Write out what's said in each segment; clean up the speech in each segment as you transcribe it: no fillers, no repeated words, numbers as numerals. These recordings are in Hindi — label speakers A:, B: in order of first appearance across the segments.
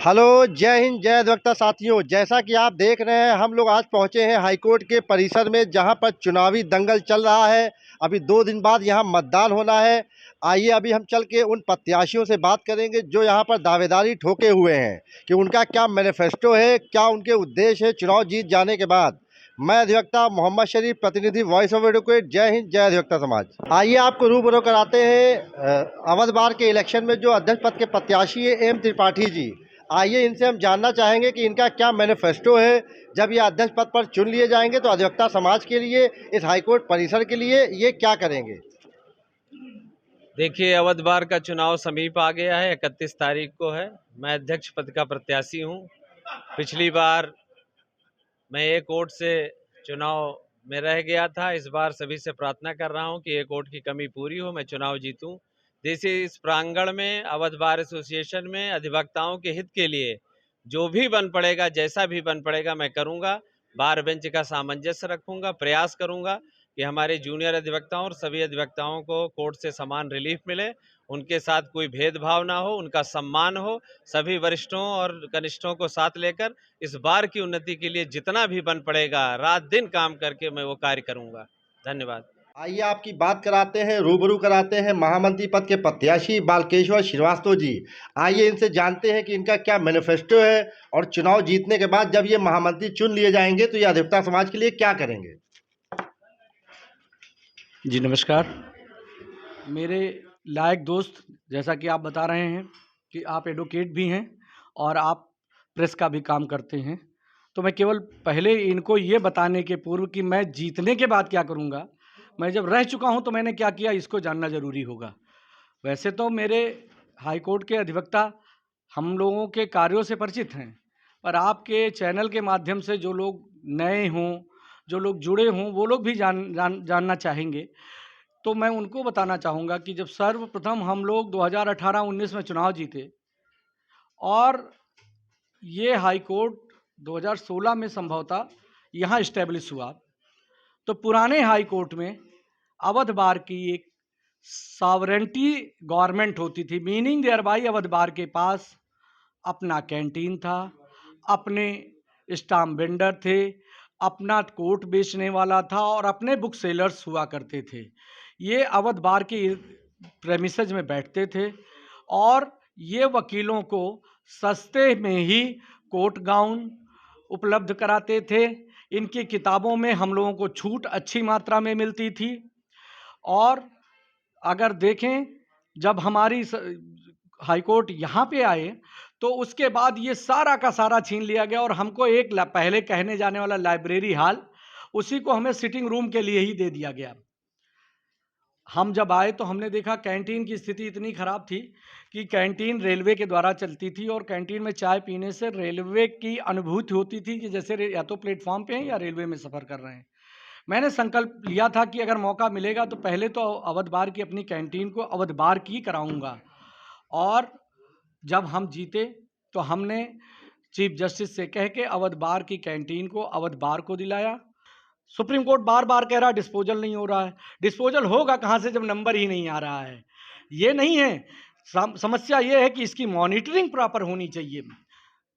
A: हेलो, जय हिंद, जय अधिवक्ता साथियों। जैसा कि आप देख रहे हैं, हम लोग आज पहुंचे हैं हाईकोर्ट के परिसर में, जहां पर चुनावी दंगल चल रहा है। अभी 2 दिन बाद यहां मतदान होना है। आइए अभी हम चल के उन प्रत्याशियों से बात करेंगे जो यहां पर दावेदारी ठोके हुए हैं कि उनका क्या मैनिफेस्टो है, क्या उनके उद्देश्य है चुनाव जीत जाने के बाद। मैं अधिवक्ता मोहम्मद शरीफ, प्रतिनिधि वॉइस ऑफ एडवोकेट। जय हिंद, जय अधिवक्ता समाज। आइए आपको रूबरू कराते हैं अवध बार के इलेक्शन में जो अध्यक्ष पद के प्रत्याशी है एम त्रिपाठी जी। आइए इनसे हम जानना चाहेंगे कि इनका क्या मैनिफेस्टो है। जब ये अध्यक्ष पद पर चुन लिए जाएंगे तो अधिवक्ता समाज के लिए, इस हाईकोर्ट परिसर के लिए ये क्या करेंगे।
B: देखिए, अवध बार का चुनाव समीप आ गया है। 31 तारीख को है। मैं अध्यक्ष पद का प्रत्याशी हूँ। पिछली बार मैं एक वोट से चुनाव में रह गया था। इस बार सभी से प्रार्थना कर रहा हूँ कि एक वोट की कमी पूरी हो, मैं चुनाव जीतूं। जैसे इस प्रांगण में अवध बार एसोसिएशन में अधिवक्ताओं के हित के लिए जो भी बन पड़ेगा, जैसा भी बन पड़ेगा, मैं करूँगा। बार बेंच का सामंजस्य रखूँगा, प्रयास करूँगा कि हमारे जूनियर अधिवक्ताओं और सभी अधिवक्ताओं को कोर्ट से समान रिलीफ मिले, उनके साथ कोई भेदभाव ना हो, उनका सम्मान हो। सभी वरिष्ठों और कनिष्ठों को साथ लेकर इस बार की उन्नति के लिए जितना भी बन पड़ेगा, रात दिन काम करके मैं वो कार्य करूँगा। धन्यवाद।
A: आइए आपकी बात कराते हैं, रूबरू कराते हैं महामंत्री पद के प्रत्याशी बालकेश्वर श्रीवास्तव जी। आइए इनसे जानते हैं कि इनका क्या मैनिफेस्टो है और चुनाव जीतने के बाद जब ये महामंत्री चुन लिए जाएंगे तो ये अधिवक्ता समाज के लिए क्या करेंगे।
C: जी नमस्कार। मेरे लायक दोस्त, जैसा कि आप बता रहे हैं कि आप एडवोकेट भी हैं और आप प्रेस का भी काम करते हैं, तो मैं केवल पहले इनको ये बताने के पूर्व कि मैं जीतने के बाद क्या करूँगा, मैं जब रह चुका हूँ तो मैंने क्या किया, इसको जानना ज़रूरी होगा। वैसे तो मेरे हाईकोर्ट के अधिवक्ता हम लोगों के कार्यों से परिचित हैं, पर आपके चैनल के माध्यम से जो लोग नए हों, जो लोग जुड़े हों, वो लोग भी जानना चाहेंगे। तो मैं उनको बताना चाहूँगा कि जब सर्वप्रथम हम लोग 2018-19 में चुनाव जीते और ये हाई कोर्ट 2016 में संभवतः यहाँ इस्टेब्लिश हुआ, तो पुराने हाई कोर्ट में अवध बार की एक सॉवरेंटी गवर्नमेंट होती थी। मीनिंग देयर बाई अवध बार के पास अपना कैंटीन था, अपने स्टाम्प वेंडर थे, अपना कोर्ट बेचने वाला था और अपने बुक सेलर्स हुआ करते थे। ये अवध बार के प्रेमिसेज में बैठते थे और ये वकीलों को सस्ते में ही कोर्ट गाउन उपलब्ध कराते थे। इनकी किताबों में हम लोगों को छूट अच्छी मात्रा में मिलती थी। और अगर देखें, जब हमारी हाई कोर्ट यहाँ पे आए तो उसके बाद ये सारा का सारा छीन लिया गया और हमको एक पहले कहने जाने वाला लाइब्रेरी हॉल, उसी को हमें सिटिंग रूम के लिए ही दे दिया गया। हम जब आए तो हमने देखा कैंटीन की स्थिति इतनी ख़राब थी कि कैंटीन रेलवे के द्वारा चलती थी और कैंटीन में चाय पीने से रेलवे की अनुभूति होती थी कि जैसे या तो प्लेटफॉर्म पे हैं या रेलवे में सफ़र कर रहे हैं। मैंने संकल्प लिया था कि अगर मौका मिलेगा तो पहले तो अवध बार की अपनी कैंटीन को अवध बार की कराऊंगा। और जब हम जीते तो हमने चीफ जस्टिस से कह के अवध बार की कैंटीन को अवध बार को दिलाया। सुप्रीम कोर्ट बार बार कह रहा है डिस्पोजल नहीं हो रहा है। डिस्पोजल होगा कहाँ से जब नंबर ही नहीं आ रहा है। ये नहीं है, समस्या ये है कि इसकी मॉनिटरिंग प्रॉपर होनी चाहिए।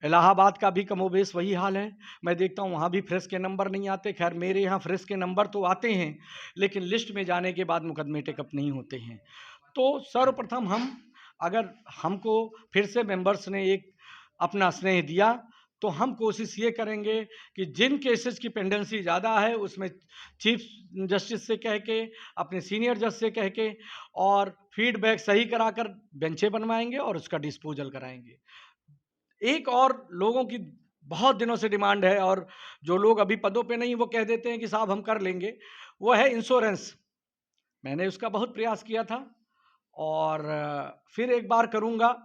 C: इलाहाबाद का भी कमोबेश वही हाल है। मैं देखता हूँ वहाँ भी फ्रेश के नंबर नहीं आते। खैर, मेरे यहाँ फ्रेश के नंबर तो आते हैं, लेकिन लिस्ट में जाने के बाद मुकदमे टेकअप नहीं होते हैं। तो सर्वप्रथम अगर हमको फिर से मेंबर्स ने एक अपना स्नेह दिया तो हम कोशिश ये करेंगे कि जिन केसेस की पेंडेंसी ज़्यादा है उसमें चीफ जस्टिस से कह के, अपने सीनियर जज से कह के और फीडबैक सही कराकर बेंचें बनवाएंगे और उसका डिस्पोजल कराएंगे। एक और लोगों की बहुत दिनों से डिमांड है और जो लोग अभी पदों पे नहीं वो कह देते हैं कि साहब हम कर लेंगे, वो है इंश्योरेंस। मैंने उसका बहुत प्रयास किया था और फिर एक बार करूँगा।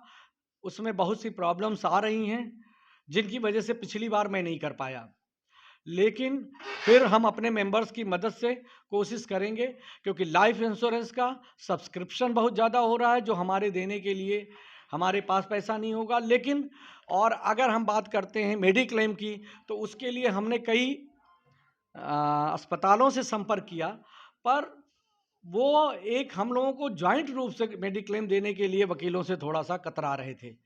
C: उसमें बहुत सी प्रॉब्लम्स आ रही हैं जिनकी वजह से पिछली बार मैं नहीं कर पाया, लेकिन फिर हम अपने मेंबर्स की मदद से कोशिश करेंगे, क्योंकि लाइफ इंश्योरेंस का सब्सक्रिप्शन बहुत ज़्यादा हो रहा है जो हमारे देने के लिए हमारे पास पैसा नहीं होगा। लेकिन और अगर हम बात करते हैं मेडिक्लेम की, तो उसके लिए हमने कई अस्पतालों से संपर्क किया, पर वो एक हम लोगों को जॉइंट रूप से मेडिक्लेम देने के लिए वकीलों से थोड़ा सा कतरा रहे थे।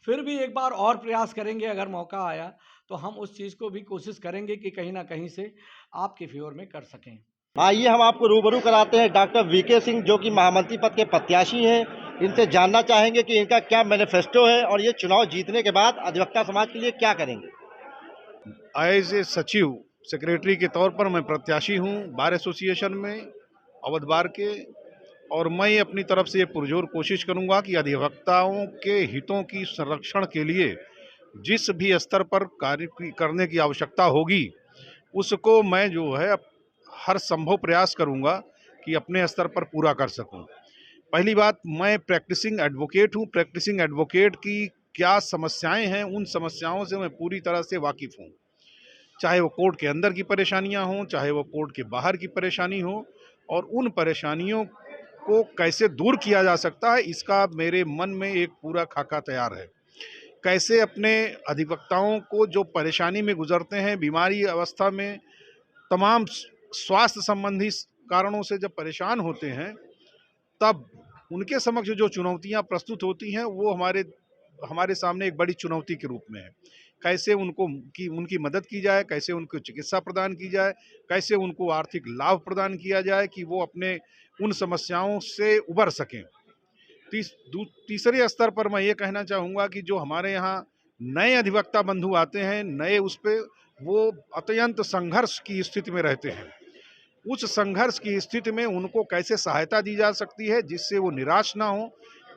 C: फिर भी एक बार और प्रयास करेंगे, अगर मौका आया तो हम उस चीज़ को भी कोशिश करेंगे कि कहीं न कहीं से आपके फ़ेवर में कर सकें।
A: आइए हम आपको रूबरू कराते हैं डॉक्टर वीके सिंह, जो कि महामंत्री पद के प्रत्याशी हैं। इनसे जानना चाहेंगे कि इनका क्या मैनिफेस्टो है और ये चुनाव जीतने के बाद अधिवक्ता समाज के लिए क्या करेंगे।
D: एज ए सचिव सेक्रेटरी के तौर पर मैं प्रत्याशी हूं बार एसोसिएशन में, अवध बार के। और मैं अपनी तरफ से ये पुरजोर कोशिश करूंगा कि अधिवक्ताओं के हितों की संरक्षण के लिए जिस भी स्तर पर कार्य करने की आवश्यकता होगी, उसको मैं जो है हर संभव प्रयास करूंगा कि अपने स्तर पर पूरा कर सकूं। पहली बात, मैं प्रैक्टिसिंग एडवोकेट हूं। प्रैक्टिसिंग एडवोकेट की क्या समस्याएं हैं, उन समस्याओं से मैं पूरी तरह से वाकिफ़ हूं। चाहे वो कोर्ट के अंदर की परेशानियां हों, चाहे वो कोर्ट के बाहर की परेशानी हो, और उन परेशानियों को कैसे दूर किया जा सकता है, इसका मेरे मन में एक पूरा खाका तैयार है। कैसे अपने अधिवक्ताओं को जो परेशानी में गुजरते हैं, बीमारी अवस्था में, तमाम स्वास्थ्य संबंधी कारणों से जब परेशान होते हैं, तब उनके समक्ष जो चुनौतियां प्रस्तुत होती हैं, वो हमारे सामने एक बड़ी चुनौती के रूप में है। कैसे उनकी मदद की जाए, कैसे उनको चिकित्सा प्रदान की जाए, कैसे उनको आर्थिक लाभ प्रदान किया जाए कि वो अपने उन समस्याओं से उबर सकें। तीसरे स्तर पर मैं ये कहना चाहूँगा कि जो हमारे यहाँ नए अधिवक्ता बंधु आते हैं, नए उस पे वो अत्यंत संघर्ष की स्थिति में रहते हैं। उस संघर्ष की स्थिति में उनको कैसे सहायता दी जा सकती है जिससे वो निराश ना हो,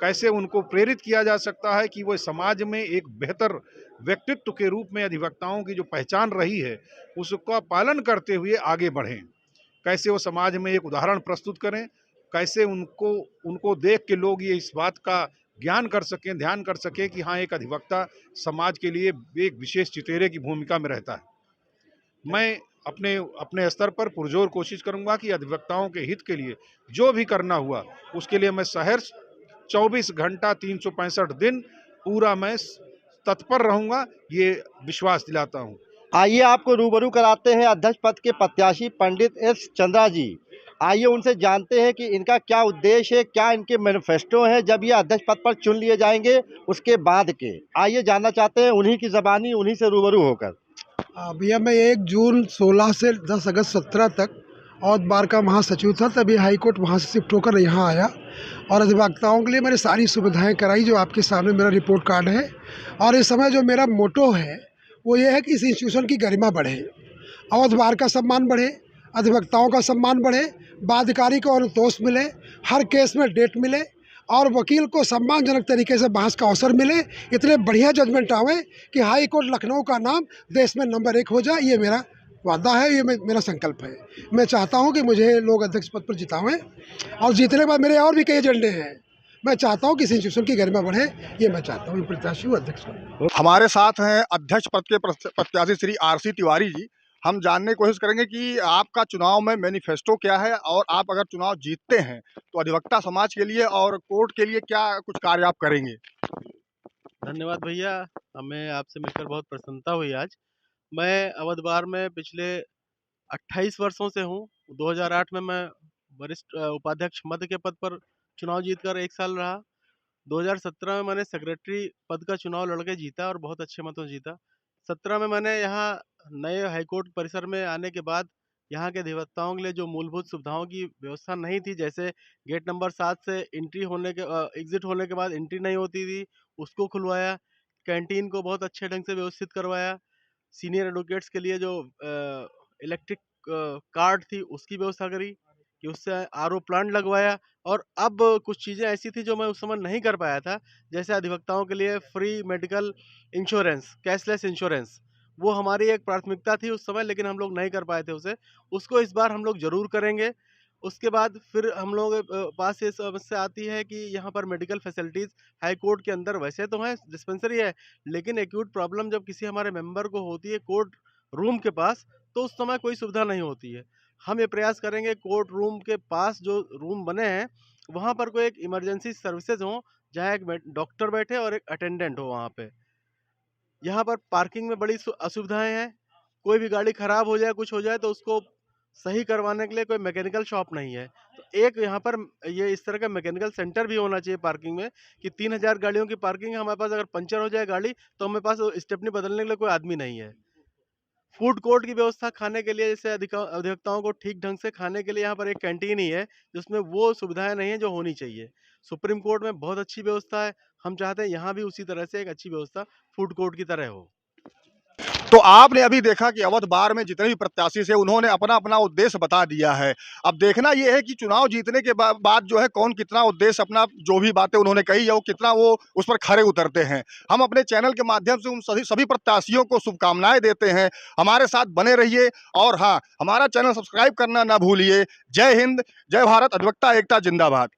D: कैसे उनको प्रेरित किया जा सकता है कि वो समाज में एक बेहतर व्यक्तित्व के रूप में अधिवक्ताओं की जो पहचान रही है उसका पालन करते हुए आगे बढ़ें, कैसे वो समाज में एक उदाहरण प्रस्तुत करें, कैसे उनको देख के लोग ये इस बात का ज्ञान कर सकें, ध्यान कर सकें कि हाँ, एक अधिवक्ता समाज के लिए एक विशेष चितेरे की भूमिका में रहता है। मैं अपने अपने स्तर पर पुरजोर कोशिश करूंगा कि अधिवक्ताओं के हित के लिए जो भी करना हुआ, उसके लिए मैं सहर्ष 24 घंटा 365 दिन पूरा मैं तत्पर रहूंगा, ये विश्वास दिलाता हूं।
A: आइए आपको रूबरू कराते हैं अध्यक्ष पद के प्रत्याशी पंडित एस चंद्रा जी। आइए उनसे जानते हैं कि इनका क्या उद्देश्य है, क्या इनके मैनिफेस्टो हैं जब ये अध्यक्ष पद पर चुन लिए जाएंगे उसके बाद के। आइए जानना चाहते हैं उन्हीं की ज़बानी, उन्हीं से रूबरू होकर।
E: भैया, मैं 1 जून 16 से 10 अगस्त 17 तक अवध बार का महासचिव था। तभी हाई कोर्ट वहाँ से शिफ्ट होकर यहाँ आया और अधिवक्ताओं के लिए मैंने सारी सुविधाएं कराई, जो आपके सामने मेरा रिपोर्ट कार्ड है। और इस समय जो मेरा मोटो है वो ये है कि इस इंस्टीट्यूशन की गरिमा बढ़े, अवध बार का सम्मान बढ़े, अधिवक्ताओं का सम्मान बढ़े, बाध्यकारी को अनुतोष मिले, हर केस में डेट मिले और वकील को सम्मानजनक तरीके से बहस का अवसर मिले। इतने बढ़िया जजमेंट आवे कि हाई कोर्ट लखनऊ का नाम देश में नंबर 1 हो जाए। ये मेरा वादा है, ये मेरा संकल्प है। मैं चाहता हूँ कि मुझे लोग अध्यक्ष पद पर जितावें और जीतने के बाद मेरे और भी कई एजेंडे हैं। मैं चाहता हूँ कि इस इंस्टीट्यूशन की गरिमा बढ़े, ये मैं चाहता हूँ। प्रत्याशी हूँ अध्यक्ष पद।
F: हमारे साथ हैं अध्यक्ष पद के प्रत्याशी श्री आरसी तिवारी जी। हम जानने की कोशिश करेंगे कि आपका चुनाव में मैनिफेस्टो क्या है और आप अगर चुनाव जीतते हैं तो अधिवक्ता समाज के लिए और कोर्ट के लिए क्या कुछ कार्य आप करेंगे।
G: धन्यवाद भैया, हमें आपसे मिलकर बहुत प्रसन्नता हुई आज। मैं अवध बार में पिछले 28 वर्षों से हूँ। 2008 में मैं वरिष्ठ उपाध्यक्ष मध्य के पद पर चुनाव जीतकर 1 साल रहा। 2017 में मैंने सेक्रेटरी पद का चुनाव लड़के जीता और बहुत अच्छे मतों से जीता। 17 में मैंने यहाँ नए हाईकोर्ट परिसर में आने के बाद यहाँ के अधिवक्ताओं के लिए जो मूलभूत सुविधाओं की व्यवस्था नहीं थी, जैसे गेट नंबर 7 से एग्जिट होने के बाद एंट्री नहीं होती थी, उसको खुलवाया। कैंटीन को बहुत अच्छे ढंग से व्यवस्थित करवाया। सीनियर एडवोकेट्स के लिए जो इलेक्ट्रिक कार्ड थी उसकी व्यवस्था करी कि उससे आरओ प्लांट लगवाया। और अब कुछ चीज़ें ऐसी थी जो मैं उस समय नहीं कर पाया था, जैसे अधिवक्ताओं के लिए free medical insurance, cashless insurance, वो हमारी एक प्राथमिकता थी उस समय, लेकिन हम लोग नहीं कर पाए थे उसे। उसको इस बार हम लोग ज़रूर करेंगे। उसके बाद फिर हम लोग पास ये समस्या आती है कि यहाँ पर मेडिकल फैसिलिटीज़ हाई कोर्ट के अंदर वैसे तो हैं, डिस्पेंसरी है, लेकिन एक्यूट प्रॉब्लम जब किसी हमारे मेंबर को होती है कोर्ट रूम के पास, तो उस समय कोई सुविधा नहीं होती है। हम ये प्रयास करेंगे कोर्ट रूम के पास जो रूम बने हैं वहाँ पर कोई एक इमरजेंसी सर्विसेज हों, जहाँ एक डॉक्टर बैठे और एक अटेंडेंट हो वहाँ पे। यहाँ पर पार्किंग में बड़ी असुविधाएं हैं। कोई भी गाड़ी खराब हो जाए, कुछ हो जाए, तो उसको सही करवाने के लिए कोई मैकेनिकल शॉप नहीं है। तो एक यहाँ पर ये इस तरह का मैकेनिकल सेंटर भी होना चाहिए पार्किंग में कि 3000 गाड़ियों की पार्किंग है, हमारे पास अगर पंचर हो जाए गाड़ी तो हमारे पास स्टेपनी बदलने के लिए कोई आदमी नहीं है। फूड कोर्ट की व्यवस्था खाने के लिए, जैसे अधिवक्ताओं को ठीक ढंग से खाने के लिए यहाँ पर एक कैंटीन ही है जिसमें वो सुविधाएं नहीं है जो होनी चाहिए। सुप्रीम कोर्ट में बहुत अच्छी व्यवस्था है, हम चाहते हैं यहाँ भी उसी तरह से एक अच्छी व्यवस्था फूड कोर्ट की तरह हो।
F: तो आपने अभी देखा कि अवध बार में जितने भी प्रत्याशी थे उन्होंने अपना अपना उद्देश्य बता दिया है। अब देखना यह है कि चुनाव जीतने के बाद जो है कौन कितना उद्देश्य, अपना जो भी बातें उन्होंने कही है वो कितना वो उस पर खरे उतरते हैं। हम अपने चैनल के माध्यम से उन सभी प्रत्याशियों को शुभकामनाएं देते हैं। हमारे साथ बने रहिए और हाँ, हमारा चैनल सब्सक्राइब करना ना भूलिए। जय हिंद, जय भारत, अधिवक्ता एकता जिंदाबाद।